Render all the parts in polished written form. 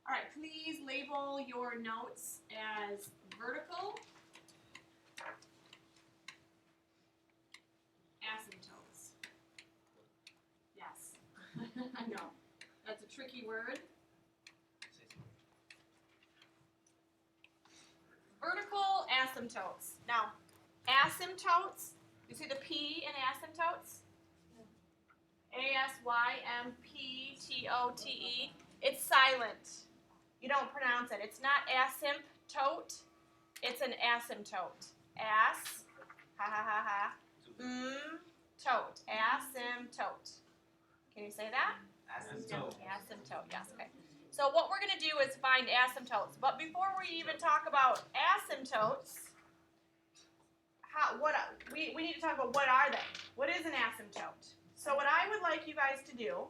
All right, please label your notes as vertical asymptotes. Yes, I know. That's a tricky word. Vertical asymptotes. Now, asymptotes, you see the P in asymptotes? A-S-Y-M-P-T-O-T-E. It's silent. You don't pronounce it. It's not asymptote. It's an asymptote. As, ha ha ha ha, tote. Asymptote. Can you say that? Asymptote. Asymptote, yes, okay. So what we're going to do is find asymptotes. But before we even talk about asymptotes, we need to talk about what are they? What is an asymptote? So what I would like you guys to do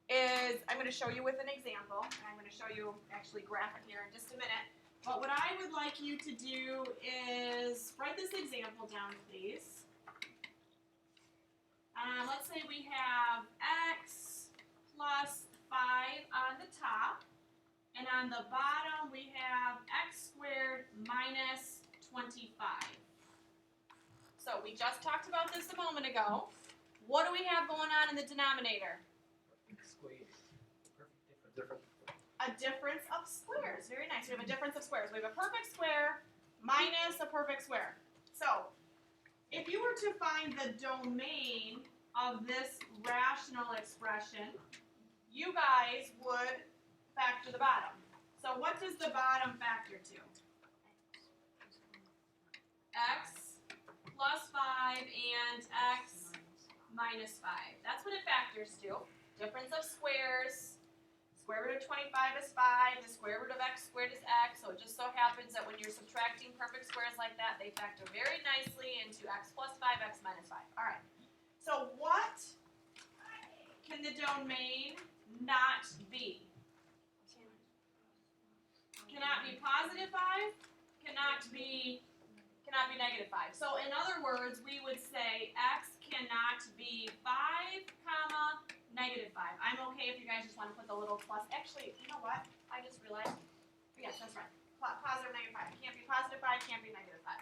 is, I'm going to show you with an example, and I'm going to show you actually graph it here in just a minute. But what I would like you to do is write this example down, please. Let's say we have x plus 5 on the top, and on the bottom we have x squared minus 25. So we just talked about this a moment ago. What do we have going on in the denominator? A difference of squares. Very nice. We have a difference of squares. We have a perfect square minus a perfect square. So if you were to find the domain of this rational expression, you guys would factor the bottom. So what does the bottom factor to? X plus 5 and x minus 5. That's what it factors to. Difference of squares. Square root of 25 is 5. The square root of x squared is x. So it just so happens that when you're subtracting perfect squares like that, they factor very nicely into x plus 5, x minus 5. All right. So what can the domain not be? Cannot be positive 5. Cannot be negative 5. So in other words, we would say x cannot be 5, comma, negative 5. I'm okay if you guys just want to put the little plus. Actually, you know what? I just realized. Yes, that's right. Positive, negative 5. It can't be positive 5, can't be negative 5.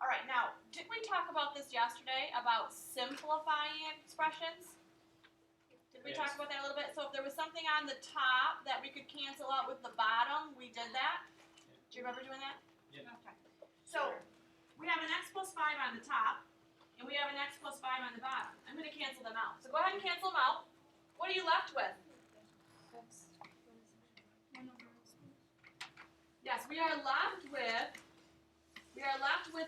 All right, now, didn't we talk about this yesterday, about simplifying expressions? Did we talk about that a little bit? So if there was something on the top that we could cancel out with the bottom, we did that? Do you remember doing that? Yeah. Okay. So we have an x plus 5 on the top, and we have an x plus 5 on the bottom. I'm going to cancel them out. So go ahead and cancel them out. What are you left with? Yes, we are left with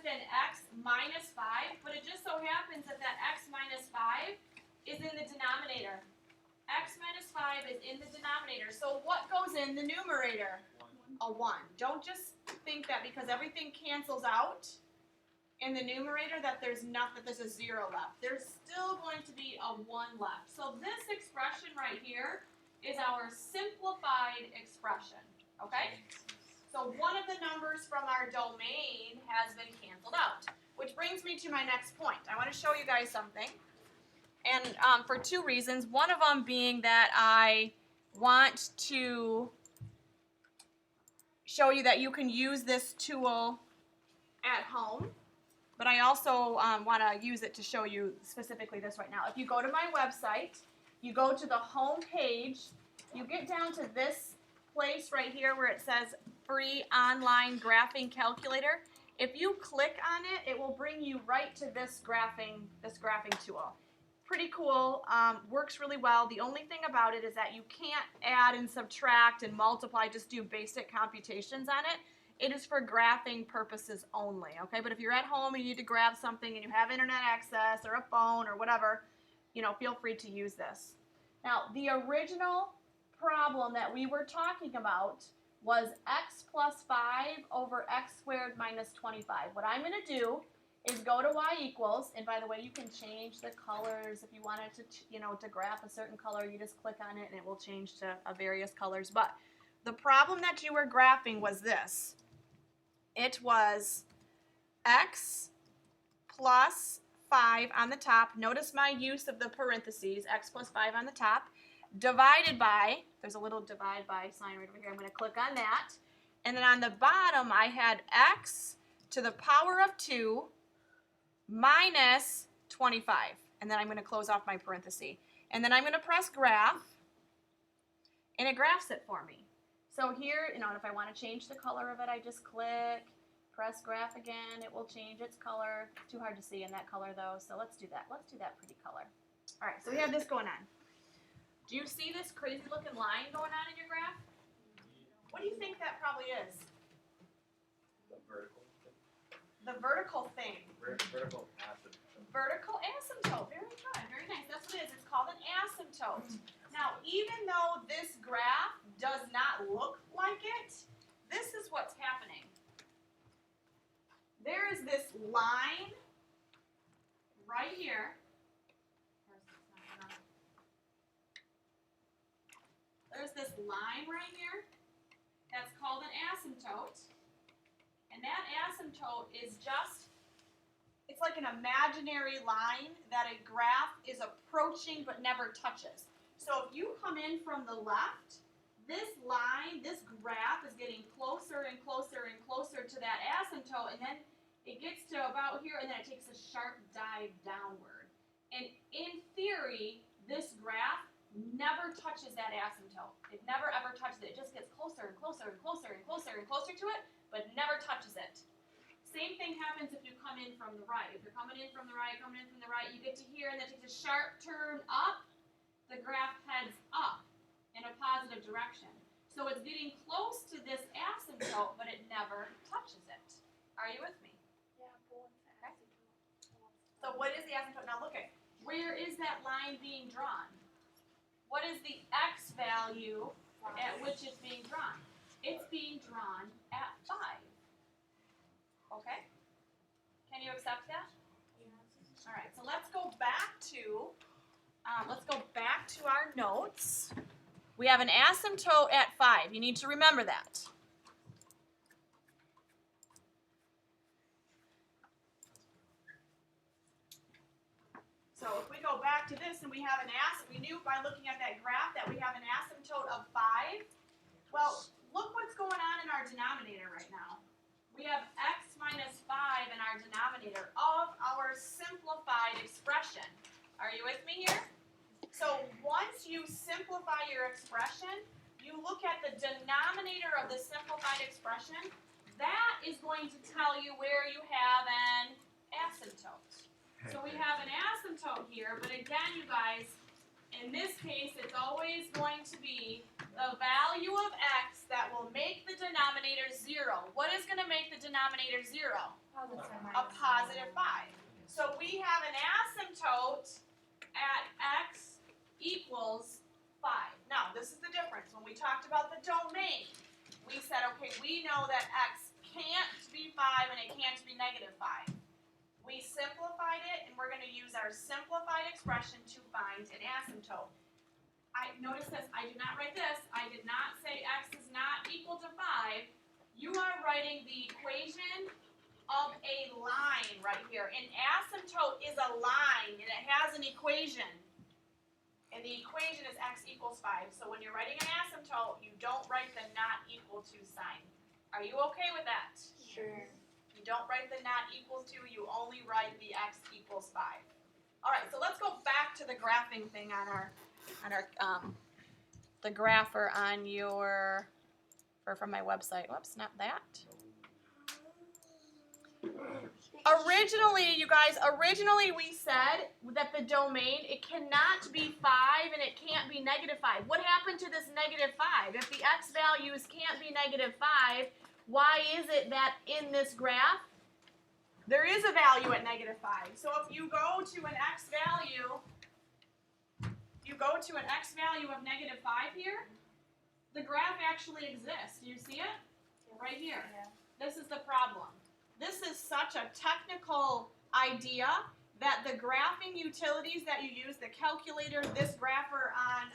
an x minus 5, but it just so happens that that x minus 5 is in the denominator. X minus 5 is in the denominator. So what goes in the numerator? A 1. Don't just think that because everything cancels out in the numerator that there's a 0 left. There's still going to be a 1 left. So this expression right here is our simplified expression. Okay? So one of the numbers from our domain has been canceled out, which brings me to my next point. I want to show you guys something, and for two reasons. One of them being that I want to show you that you can use this tool at home, but I also want to use it to show you specifically this right now. If you go to my website, you go to the home page, you get down to this place right here where it says free online graphing calculator. If you click on it, it will bring you right to this graphing tool. Pretty cool, works really well. The only thing about it is that you can't add and subtract and multiply, just do basic computations on it. It is for graphing purposes only, okay? But if you're at home and you need to graph something and you have internet access or a phone or whatever, feel free to use this. Now, the original problem that we were talking about was x plus 5 over x squared minus 25. What I'm going to do is go to y equals, and by the way, you can change the colors if you wanted to graph a certain color. You just click on it and it will change to various colors. But the problem that you were graphing was this. It was x plus 5 on the top. Notice my use of the parentheses, x plus 5 on the top. divided by, there's a little divide by sign right over here. I'm going to click on that. And then on the bottom, I had x to the power of 2 minus 25. And then I'm going to close off my parenthesis. And then I'm going to press graph, and it graphs it for me. So here, you know, if I want to change the color of it, I just click, press graph again. It will change its color. It's too hard to see in that color, though, so let's do that. Let's do that pretty color. All right, so we have this going on. Do you see this crazy-looking line going on in your graph? What do you think that probably is? The vertical. The vertical thing. Vertical asymptote. Vertical asymptote. Very good. Very nice. That's what it is. It's called an asymptote. Now, even though this graph does not look like it, this is what's happening. There is this line right here. There's this line right here that's called an asymptote. And that asymptote is just, it's like an imaginary line that a graph is approaching but never touches. So if you come in from the left, this line, this graph is getting closer and closer and closer to that asymptote, and then it gets to about here, and then it takes a sharp dive downward. And in theory, this graph never touches that asymptote. It never ever touches it. It just gets closer and closer and closer and closer and closer to it, but never touches it. Same thing happens if you come in from the right. If you're coming in from the right, you get to here, and then it takes a sharp turn up, the graph heads up in a positive direction. So it's getting close to this asymptote, but it never touches it. Are you with me? Yeah, okay. So what is the asymptote? Now look at, where is that line being drawn? What is the x value at which it's being drawn? It's being drawn at 5. Okay? Can you accept that? All right, so let's go back to our notes. We have an asymptote at 5. You need to remember that. So if we go back to this and we have an we knew by looking at that graph that we have an asymptote of 5. Well, look what's going on in our denominator right now. We have x minus 5 in our denominator of our simplified expression. Are you with me here? So once you simplify your expression, you look at the denominator of the simplified expression. That is going to tell you where you have an asymptote. So we have an asymptote here, but again, you guys, in this case, it's always going to be the value of x that will make the denominator 0. What is going to make the denominator 0? A positive 5. So we have an asymptote at x equals 5. Now, this is the difference. When we talked about the domain, we said, okay, we know that x can't be 5 and it can't be negative 5. We simplified it, and we're going to use our simplified expression to find an asymptote. Notice this, I did not write this. I did not say x is not equal to 5. You are writing the equation of a line right here. An asymptote is a line, and it has an equation. And the equation is x equals 5. So when you're writing an asymptote, you don't write the not equal to sign. Are you okay with that? Sure. You don't write the not equal to, you only write the x equals 5. All right, so let's go back to the graphing thing on our the grapher on your, from my website. Whoops, not that. Originally, you guys, we said that the domain, it cannot be 5 and it can't be negative 5. What happened to this negative 5? If the x values can't be negative 5, why is it that in this graph, there is a value at negative 5? So if you go to an x value, of negative 5 here, the graph actually exists. Do you see it? Right here. Yeah. This is the problem. This is such a technical idea that the graphing utilities that you use, the calculator, this grapher on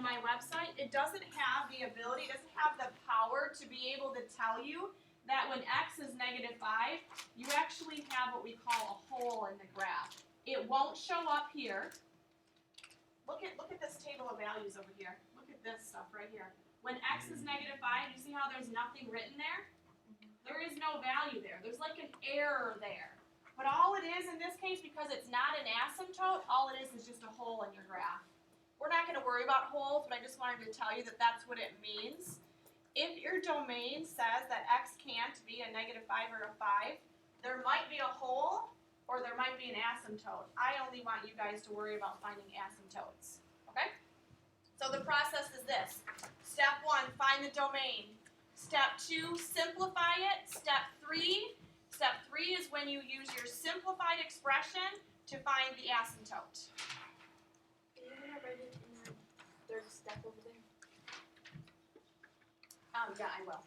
my website, it doesn't have the ability, it doesn't have the power to be able to tell you that when x is negative 5, you actually have what we call a hole in the graph. It won't show up here. look at this table of values over here. Look at this stuff right here. When x is -5, you see how there's nothing written there? There is no value there. There's like an error there. But all it is in this case, because it's not an asymptote, all it is just a hole in your graph. We're not going to worry about holes, but I just wanted to tell you that that's what it means. If your domain says that x can't be a -5 or a 5, there might be a hole or there might be an asymptote. I only want you guys to worry about finding asymptotes. Okay? So the process is this. Step 1, find the domain. Step 2, simplify it. Step 3 is when you use your simplified expression to find the asymptote. Are you gonna write it in the third step over there? Yeah, I will.